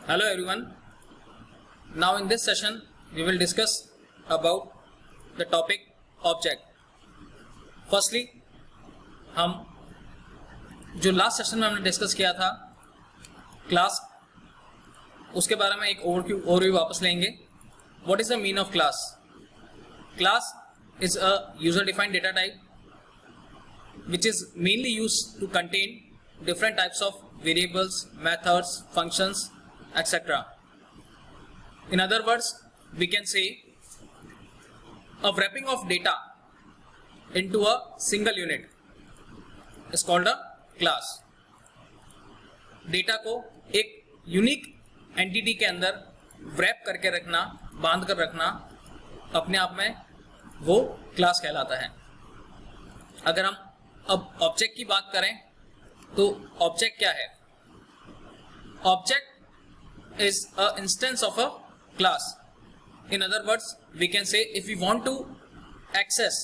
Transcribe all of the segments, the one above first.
Hello everyone. Now in this session we will discuss about the topic object. Firstly, हम जो last session में हमने discuss किया था क्लास, उसके बारे में एक ओवरव्यू वापस लेंगे. What is the mean of class? Class is a user defined data type which is mainly used to contain different types of variables, methods, functions, etc. In other words, we can say a wrapping of data into a single unit is called a class. Data को एक unique entity के अंदर wrap करके रखना, बांध कर रखना, अपने आप में वो क्लास कहलाता है. अगर हम अब ऑब्जेक्ट की बात करें तो ऑब्जेक्ट क्या है? Object is a instance of a class. In other words, we can say if we want to access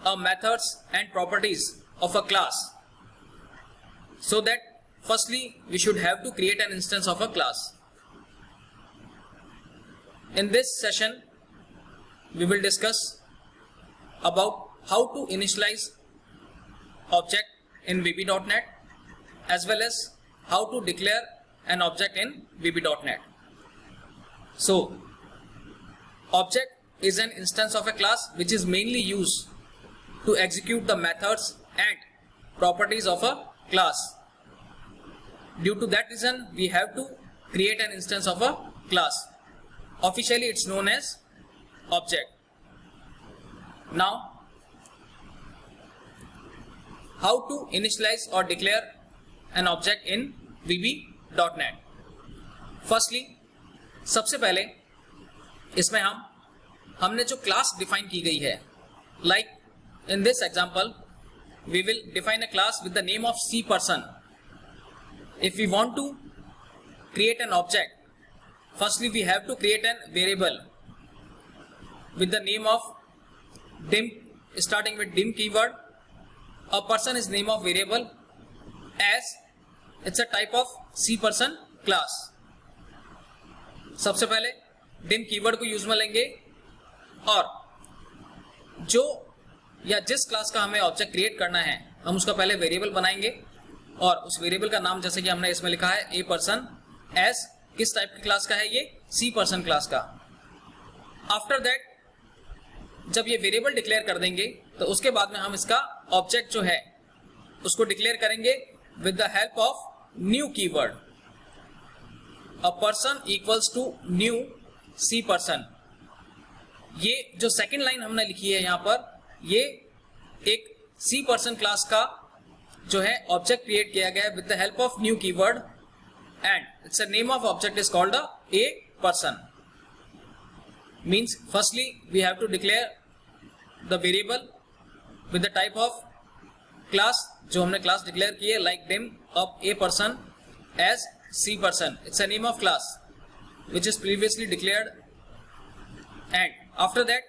a methods and properties of a class, so that firstly we should have to create an instance of a class. In this session we will discuss about how to initialize object in VB.NET as well as how to declare an object in VB.NET. So, object is an instance of a class which is mainly used to execute the methods and properties of a class. Due to that reason, we have to create an instance of a class. Officially, it's known as object. Now, how to initialize or declare an object in VB.NET. Firstly, सबसे पहले इसमें हमने जो class define की गई है, like in this example we will define a class with the name of C person. If we want to create an object, firstly we have to create a variable with the name of dim, starting with dim keyword. A person is name of variable as it's a type of C person class. सबसे पहले dim keyword को use में लेंगे और जो या जिस class का हमें ऑब्जेक्ट क्रिएट करना है हम उसका पहले वेरिएबल बनाएंगे और उस वेरिएबल का नाम जैसे कि हमने इसमें लिखा है ए पर्सन एस, किस टाइप की क्लास का है ये? सी पर्सन क्लास का. आफ्टर दैट जब ये वेरिएबल डिक्लेयर कर देंगे तो उसके बाद में हम इसका ऑब्जेक्ट जो है उसको डिक्लेयर करेंगे with the help of new keyword. A person equals to new C person. ये जो सेकेंड लाइन हमने लिखी है यहाँ पर, ये एक C person क्लास का जो है ऑब्जेक्ट क्रिएट किया गया है with the help of new keyword and its a name of object is called a person. Means firstly we have to declare the variable with the type of class जो हमने class declare की है, like dim of a person as C person. It's a name of class which is previously declared and after that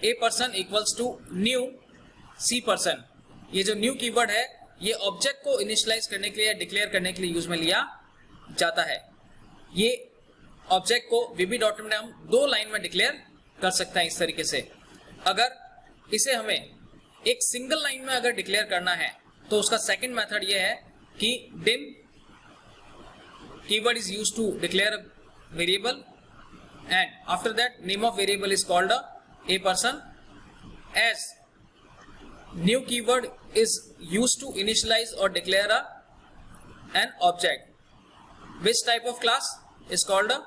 a person equals to new C person. ये जो new keyword है ये object को initialise करने के लिए या declare करने के लिए यूज में लिया जाता है. ये ऑब्जेक्ट को VB.NET में हम दो लाइन में डिक्लेयर कर सकते हैं इस तरीके से. अगर इसे हमें एक सिंगल लाइन में अगर डिक्लेयर करना है तो उसका सेकंड मेथड ये है कि dim keyword is used to declare variable and after that name of variable is called a person as new keyword is used to initialize और declare an object which type of class is called a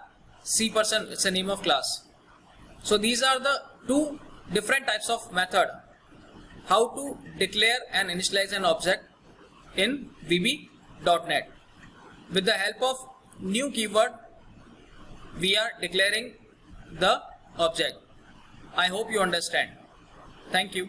C person. It's a name of class. So these are the two different types of method how to declare and initialize an object in VB.NET. With the help of new keyword we are declaring the object. I hope you understand. Thank you.